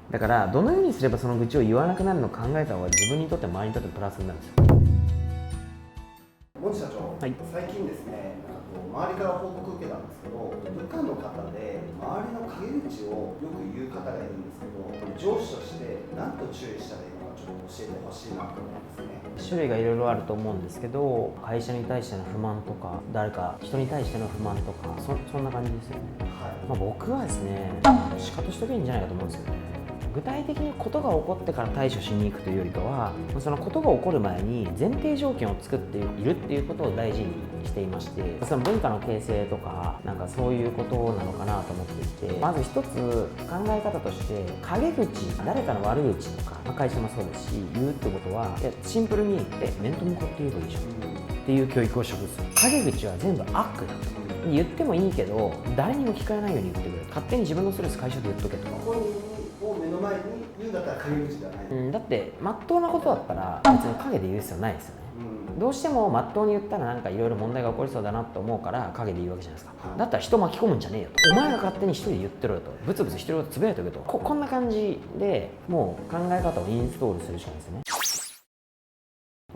だからどのようにすればその愚痴を言わなくなるのか考えた方が自分にとって周りにとってプラスになるんですよ。森社長、はい、最近ですね、周りから報告を受けたんですけど、部下の方で周りの陰口をよく言う方がいるんですけど、上司として何と注意したらいいのかちょっと教えてほしいなと思うんですね。種類がいろいろあると思うんですけど、会社に対しての不満とか、誰か人に対しての不満とか、そんな感じですよね。はい。僕はですね、仕方しとけばいいんじゃないかと思うんですよね。具体的に事が起こってから対処しに行くというよりかは、その事が起こる前に前提条件を作っているっていうことを大事にしていまして、その文化の形成とかなんかそういうことなのかなと思っていて、まず一つ考え方として、陰口、誰かの悪口とか、会社もそうですし言うってことは、シンプルに面と向かって言えばいいじゃんっていう教育をしとくんですよ。陰口は全部悪だと。言ってもいいけど誰にも聞かれないように言ってくれる。勝手に自分のストレス解消で言っとけと。本人を目の前に言うんだったら陰口ではない。だって真っ当なことだったら別に陰で言う必要ないですよね。どうしても真っ当に言ったらなんかいろいろ問題が起こりそうだなと思うから陰で言うわけじゃないですか。だったら人巻き込むんじゃねえよと。お前が勝手に一人で言ってろよと。ブツブツ一人でつぶやいておけと。こんな感じでもう考え方をインストールするしかないですよね。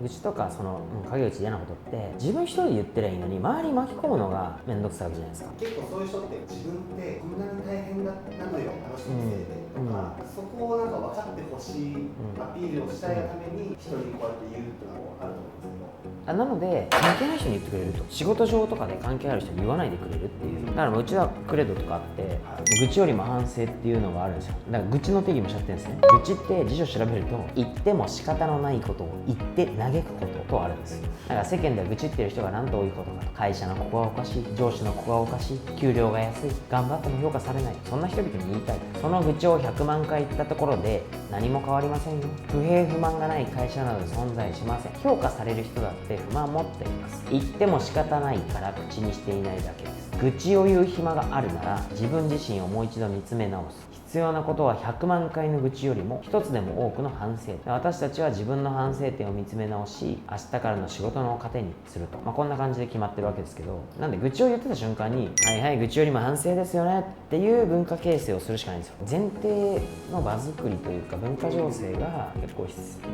愚痴とかその陰口嫌なことって自分一人で言ってりゃいいのに周り巻き込むのが面倒くさいわけじゃないですか。結構そういう人って自分ってこんなに大変なのよ、あの人のせいでとか、そこをなんか分かってほしいアピールをしたいがために人にこうやって言うっていうのがあると思うんですけど。なので関係ない人に言ってくれると。仕事上とかで関係ある人に言わないでくれるっていう。だからうちはクレドとかあって、愚痴よりも反省っていうのがあるんですよ。だから愚痴の定義もしちゃってるんですね。愚痴って辞書調べると、言っても仕方のないことを言って嘆くこととあるんですよ。だから世間では愚痴ってる人が何と多いことかと。会社のここがおかしい、上司のここがおかしい、給料が安い、頑張っても評価されない、そんな人々に言いたい。その愚痴を100万回言ったところで何も変わりませんよ。不平不満がない会社など存在しません。評価される人だって不満を持っています。言っても仕方ないから口にしていないだけです。愚痴を言う暇があるなら自分自身をもう一度見つめ直す。必要なことは100万回の愚痴よりも一つでも多くの反省。私たちは自分の反省点を見つめ直し、明日からの仕事の糧にすると、こんな感じで決まってるわけですけど、なんで愚痴を言ってた瞬間にはいはい愚痴よりも反省ですよねっていう文化形成をするしかないんですよ。前提の場作りというか文化情勢が結構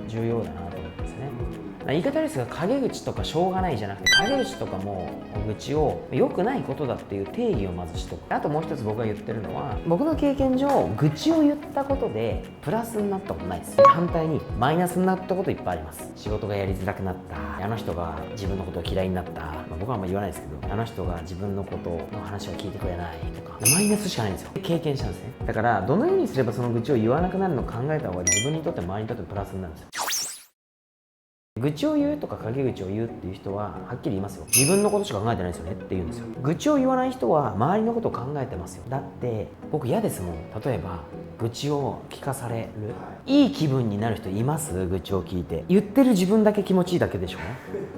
重要だなと思ってますね。言い方ですが、陰口とかしょうがないじゃなくて、陰口とかも愚痴を良くないことだっていう定義をまずしとく。あともう一つ僕が言ってるのは、僕の経験上愚痴を言ったことでプラスになったことないです。反対にマイナスになったこといっぱいあります。仕事がやりづらくなった、あの人が自分のことを嫌いになった、僕はあんま言わないですけど、あの人が自分のことの話を聞いてくれないとか、マイナスしかないんですよ。経験したんですね。だからどのようにすればその愚痴を言わなくなるのか考えた方が自分にとって周りにとってプラスになるんですよ。愚痴を言うとか陰口を言うっていう人ははっきり言いますよ。自分のことしか考えてないですよねって言うんですよ。愚痴を言わない人は周りのことを考えてますよ。だって僕嫌ですもん。例えば愚痴を聞かされる、いい気分になる人います？愚痴を聞いて言ってる自分だけ気持ちいいだけでしょ。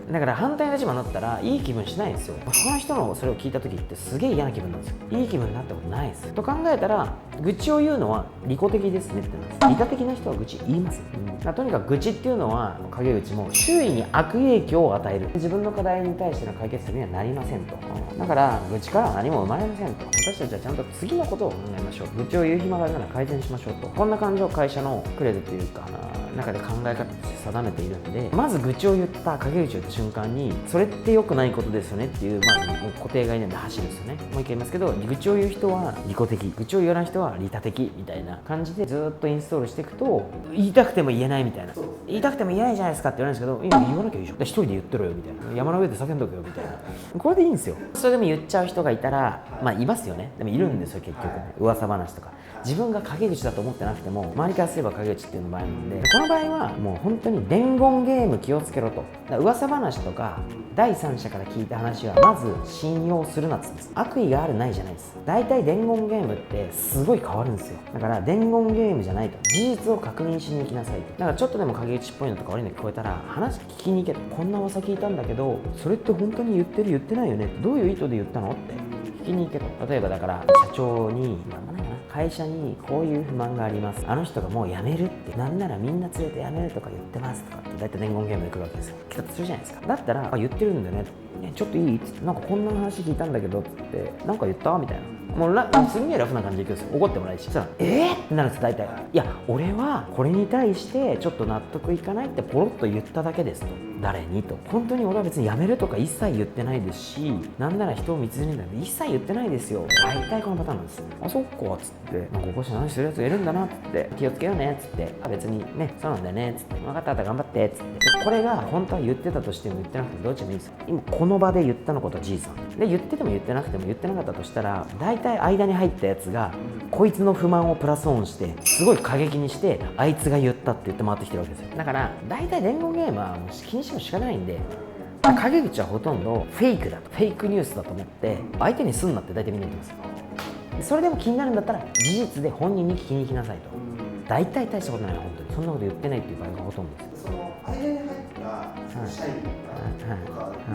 だから反対の立場になったらいい気分しないんですよ。他の人のそれを聞いた時ってすげえ嫌な気分なんですよ。いい気分になったことないですと考えたら、愚痴を言うのは利己的ですねってなんです。利他的な人は愚痴言います、とにかく愚痴っていうのは陰口も周囲に悪影響を与える。自分の課題に対しての解決策にはなりませんと。だから愚痴からは何も生まれませんと。私たちはちゃんと次のことを考えましょう。愚痴を言う暇があるなら改善しましょうと。こんな感じを会社のクレドというか中で考え方として定めているんで、まず愚痴を言った陰口を言った瞬間にそれって良くないことですよねっていう、まずもう固定概念で走るんですよね。もう一回言いますけど、愚痴を言う人は利己的、愚痴を言わない人は利他的みたいな感じでずっとインストールしていくと、言いたくても言えないみたいな、言いたくても言えないじゃないですかって言われるんですけど、今言わなきゃいいじゃん、一人で言ってろよみたいな、山の上で叫んどけよみたいな、これでいいんですよ。それでも言っちゃう人がいたら、いますよね。でもいるんですよ結局、噂話とか。自分が陰口だと思ってなくても周りからすれば陰口っていうの場合なんで、この場合はもう本当に伝言ゲーム気をつけろと。噂話とか第三者から聞いた話はまず信用するなっつうんです。悪意があるないじゃないです。大体伝言ゲームってすごい変わるんですよ。だから伝言ゲームじゃないと、事実を確認しに行きなさいと。だからちょっとでも陰口っぽいのとか悪いの聞こえたら話聞きに行けと。こんな噂聞いたんだけどそれって本当に言ってる言ってないよね、どういう意図で言ったのって聞きに行けと。例えばだから社長に会社にこういう不満があります、あの人がもう辞めるって、なんならみんな連れて辞めるとか言ってますとかって大体伝言ゲームで来るわけですよ。来たとするじゃないですか。だったら、あ、言ってるんだよね、ちょっといいっつって、なんかこんな話聞いたんだけどっつって、なんか言ったみたいな、もうすんげえラフな感じでいくんですよ。怒ってもらいし、そしたらってなるんです大体。いや俺はこれに対してちょっと納得いかないってポロッと言っただけですと。誰にと。本当に俺は別に辞めるとか一切言ってないですし、なんなら人を見つめるんだけど一切言ってないですよ。大体このパターンなんです。あ、そっかっつって、なんかおかしい話するやつがいるんだなっつって、気をつけようねっつって、あ、別にねそうなんだよねっつって、分かった頑張ってっつって、これが本当は言ってたとしても言ってなくてもどっちでもいいんですよ。今この場で言ったのことは事実なんで、言ってても言ってなくても言ってなかったとしたら、大体間に入ったやつがこいつの不満をプラスオンしてすごい過激にして、あいつが言ったって言って回ってきてるわけですよ。だから大体伝言ゲームはもう気にしても仕方ないんで、陰口はほとんどフェイクだと、フェイクニュースだと思って相手にすんなって大体みんな言ってます。それでも気になるんだったら事実で本人に聞きに行きなさいと。大体大したことないよ本当に。そんなこと言ってないっていう場合がほとんどです。その間に入った社員とか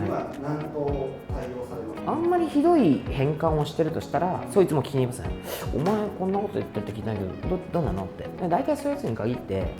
には何と対応されますか？あんまりひどい変換をしてるとしたら、そいつも聞きに行きますね。お前こんなこと言ってるって聞いたけど、どうなのって。大体そういうやつに限って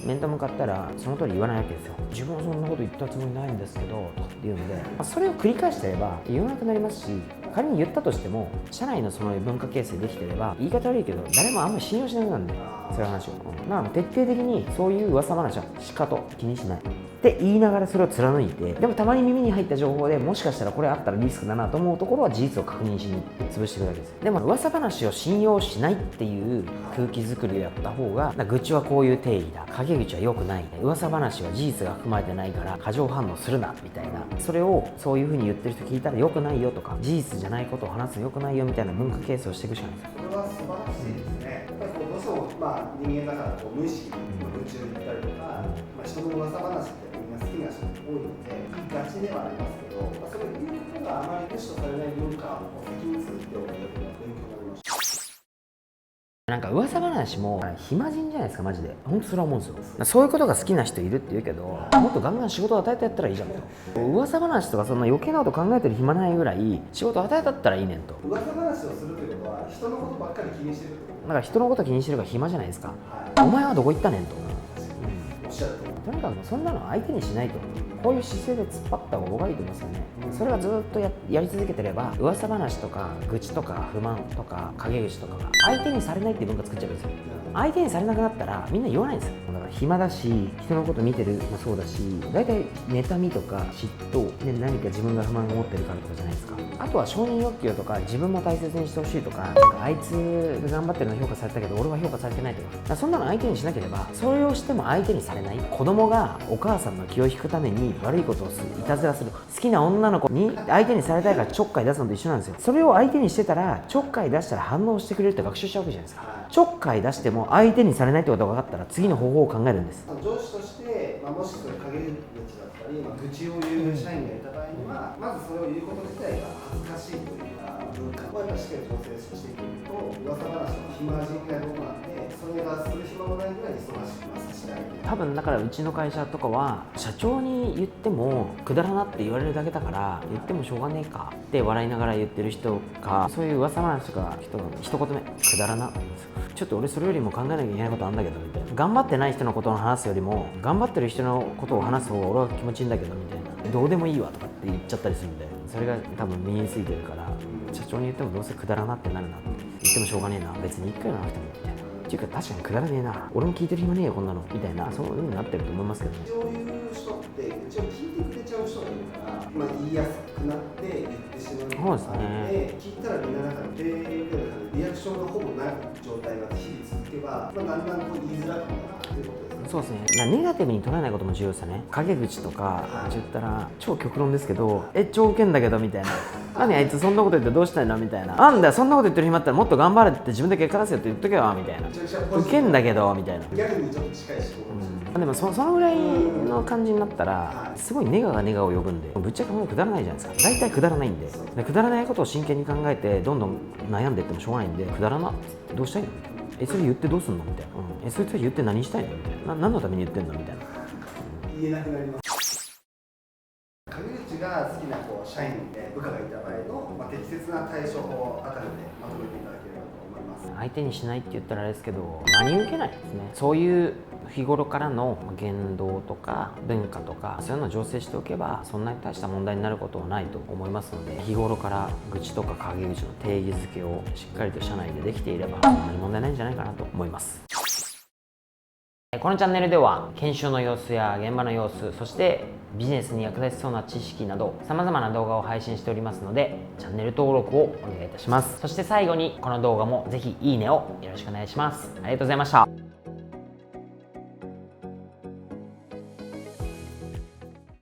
面と向かったらその通り言わないわけですよ。自分はそんなこと言ったつもりないんですけどとかって言うんで、それを繰り返してれば言わなくなりますし、仮に言ったとしても社内のその文化形成できてれば、言い方悪いけど誰もあんまり信用しなくなるんで、そういう話を。だから徹底的にそういう噂話はしかと気にしないって言いながらそれを貫いて、でもたまに耳に入った情報でもしかしたらこれあったらリスクだなと思うところは事実を確認しに行って潰していくだけです。でも噂話を信用しないっていう空気作りをやった方が、愚痴はこういう定義だ、陰口は良くない、噂話は事実が含まれてないから過剰反応するなみたいな、それをそういう風に言ってる人聞いたら良くないよとか、事実じゃないことを話すの良くないよみたいな文化形成をしていくしかないです。それは素晴らしいですね。やっぱりどうしても、人間だから無意識に愚痴を言ったりとか、人の噂話ってみんな好きな人が多いので言いがちではありますけど、それを言うことがあまり良しとされない文化を責任するっておくのが勉強になりました。なんか噂話も暇人じゃないですかマジで。本当それは思うんですよ。そういうことが好きな人いるって言うけど、もっとガンガン仕事を与えてやったらいいじゃんと。噂話とかそんな余計なこと考えてる暇ないぐらい仕事を与えたったらいいねんと。噂話をするということは人のことばっかり気にしてるってこと。だから人のこと気にしてるから暇じゃないですか、はい、お前はどこ行ったねんと。おっしゃるとおり。とにかくそんなの相手にしないと。こういう姿勢で突っ張った方が僕はいいと思いますよね。それがずっとやり続けてれば、噂話とか愚痴とか不満とか陰口とかが相手にされないっていう文化作っちゃうんですよ。相手にされなくなったらみんな言わないんですよ。だから暇だし、人のこと見てるもそうだし、大体妬みとか嫉妬、ね、何か自分が不満を持ってるからとかじゃないですか。あとは承認欲求とか自分も大切にしてほしいとか、なんかあいつが頑張ってるの評価されたけど俺は評価されてないとか、だからそんなの相手にしなければ、それをしても相手にされない。子供がお母さんの気を引くために悪いことをする、いたずらする、好きな女の子に相手にされたいからちょっかい出すのと一緒なんですよ。それを相手にしてたら、ちょっかい出したら反応してくれるって学習しちゃうわけじゃないですか。ちょっかい出しても相手にされないってことが分かったら次の方法を考えるんです。上司として、もしそれ陰口だったり、愚痴を言う社員がいた場合には、まずそれを言うこと自体が恥ずかしいというか、文化をやっぱりしっかり調整していくと、噂話の暇人がどうなんで、それがする暇もないぐらい忙しくさせたい。多分だからうちの会社とかは社長に言ってもくだらなって言われるだけだから言ってもしょうがねえかって笑いながら言ってる人か、そういう噂話とか一言目くだらな、ちょっと俺それよりも考えなきゃいけないことあるんだけどみたいな、頑張ってない人のことを話すよりも頑張ってる人のことを話す方が俺は気持ちいいんだけどみたいな、どうでもいいわとかって言っちゃったりするんで、それが多分身についてるから、社長に言ってもどうせくだらなってなるなって、言ってもしょうがねえな、別に一回はなくてもみたいな、っていうか確かにくだらねえな、俺も聞いてる暇ねえよこんなのみたいな、そういう風になってると思いますけどね。そういう人って一応聞いてくれちゃう人がいるから、言いやすくなって言ってしまう。そうですね。聞いたらみんななんかリアクションがほぼない状態が日々続けば、だんだん言いづらくなるっていうことですね。そうですね。だからネガティブに捉えないことも重要ですよね。陰口とか言ったら超極論ですけど、超ウケんだけどみたいな、何あいつそんなこと言ってどうしたいのみたいな、なんだよそんなこと言ってる暇あったらもっと頑張れって自分で結果出せよって言っとけよみたいな、ウケんだけどみたいな、ギャグにちょっと近いし、でもそのぐらいの感じになったらすごいネガがネガを呼ぶんで、ぶっちゃけもうくだらないじゃないですか。大体くだらないんで、くだらないことを真剣に考えてどんどん悩んでいってもしょうがないんで、くだらなってどうしたいのみたいな、それ言ってどうすんのみたいな、そいつは言って何したいのみたいな、何のために言ってんのみたいな、言えなくなります。陰口が好きな社員部下がいた場合の、適切な対処法を改めてまとめていただければと思います。相手にしないって言ったらあれですけど、真に受けないですね。そういう日頃からの言動とか文化とかそういうのを醸成しておけば、そんなに大した問題になることはないと思いますので、日頃から愚痴とか陰口の定義づけをしっかりと社内でできていればそんなに問題ないんじゃないかなと思います。このチャンネルでは研修の様子や現場の様子、そしてビジネスに役立ちそうな知識など様々な動画を配信しておりますので、チャンネル登録をお願いいたします。そして最後にこの動画もぜひいいねをよろしくお願いします。ありがとうございました。